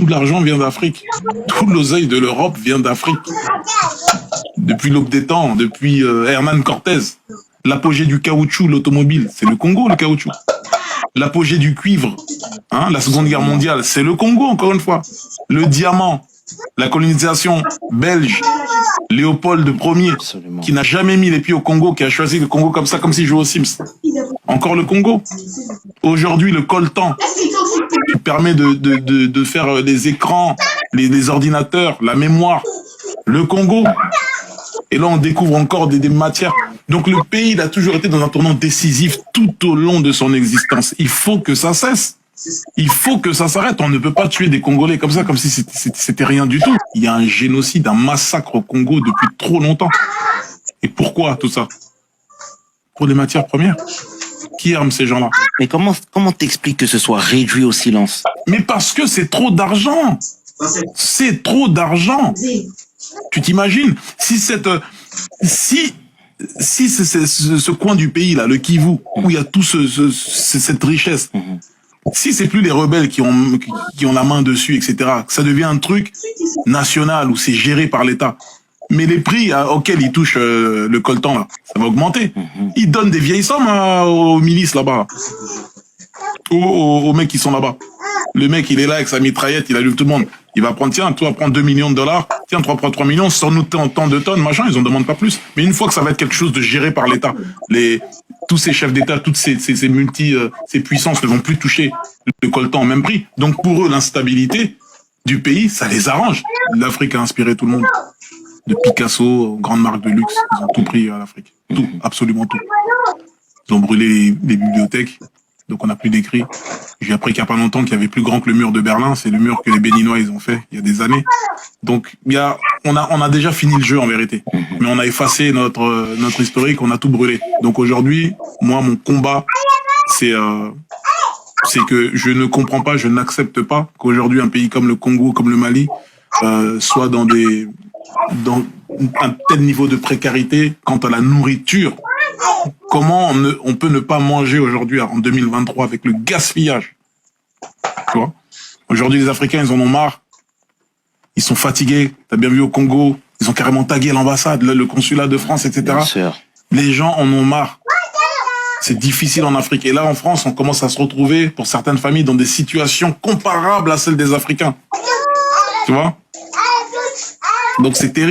Tout l'argent vient d'Afrique. Tout l'oseille de l'Europe vient d'Afrique. Depuis l'aube des temps, depuis Hernan Cortés. L'apogée du caoutchouc, l'automobile, c'est le Congo, le caoutchouc. L'apogée du cuivre, hein, la Seconde Guerre mondiale, c'est le Congo, encore une fois. Le diamant, la colonisation belge, Léopold Ier, Absolument. qui n'a jamais mis les pieds au Congo, qui a choisi le Congo comme ça, comme s'il jouait aux Sims. Encore le Congo. Aujourd'hui, le coltan, qui permet de faire des écrans, les ordinateurs, la mémoire. Le Congo. Et là, on découvre encore des matières. Donc, le pays, il a toujours été dans un tournant décisif tout au long de son existence. Il faut que ça cesse. Il faut que ça s'arrête. On ne peut pas tuer des Congolais comme ça, comme si c'était rien du tout. Il y a un génocide, un massacre au Congo depuis trop longtemps. Et pourquoi tout ça? Pour les matières premières. Qui arme ces gens-là? Mais comment t'expliques que ce soit réduit au silence? Mais parce que c'est trop d'argent. C'est trop d'argent. Tu t'imagines si ce coin du pays là, le Kivu, où il y a tout cette richesse, si c'est plus les rebelles qui ont la main dessus, etc., ça devient un truc national où c'est géré par l'État. Mais les prix auxquels ils touchent le coltan là, ça va augmenter. Ils donnent des vieilles sommes aux milices là-bas, aux mecs qui sont là-bas. Le mec, il est là avec sa mitraillette, il allume tout le monde. Il va prendre, tiens, toi, prends 2 millions de dollars, tiens, 3 millions, sors-nous tant de tonnes, machin, ils en demandent pas plus. Mais une fois que ça va être quelque chose de géré par l'État, tous ces chefs d'État, toutes ces puissances ne vont plus toucher le coltan au même prix. Donc pour eux, l'instabilité du pays, ça les arrange. L'Afrique a inspiré tout le monde. De Picasso aux grandes marques de luxe, ils ont tout pris à l'Afrique. Tout, absolument tout. Ils ont brûlé les bibliothèques. Donc on n'a plus d'écrits. J'ai appris qu'il n'y a pas longtemps qu'il y avait plus grand que le mur de Berlin. C'est le mur que les Béninois ils ont fait il y a des années. Donc on a déjà fini le jeu en vérité. Mais on a effacé notre historique, on a tout brûlé. Donc aujourd'hui, moi mon combat, c'est que je ne comprends pas, je n'accepte pas qu'aujourd'hui un pays comme le Congo, comme le Mali, soit dans un tel niveau de précarité quant à la nourriture. Comment on peut ne pas manger aujourd'hui en 2023 avec le gaspillage? Tu vois? Aujourd'hui, les Africains, ils en ont marre. Ils sont fatigués. T'as bien vu au Congo, ils ont carrément tagué l'ambassade, le consulat de France, etc. Bien sûr. Les gens en ont marre. C'est difficile en Afrique. Et là, en France, on commence à se retrouver, pour certaines familles, dans des situations comparables à celles des Africains. Tu vois? Donc c'est terrible.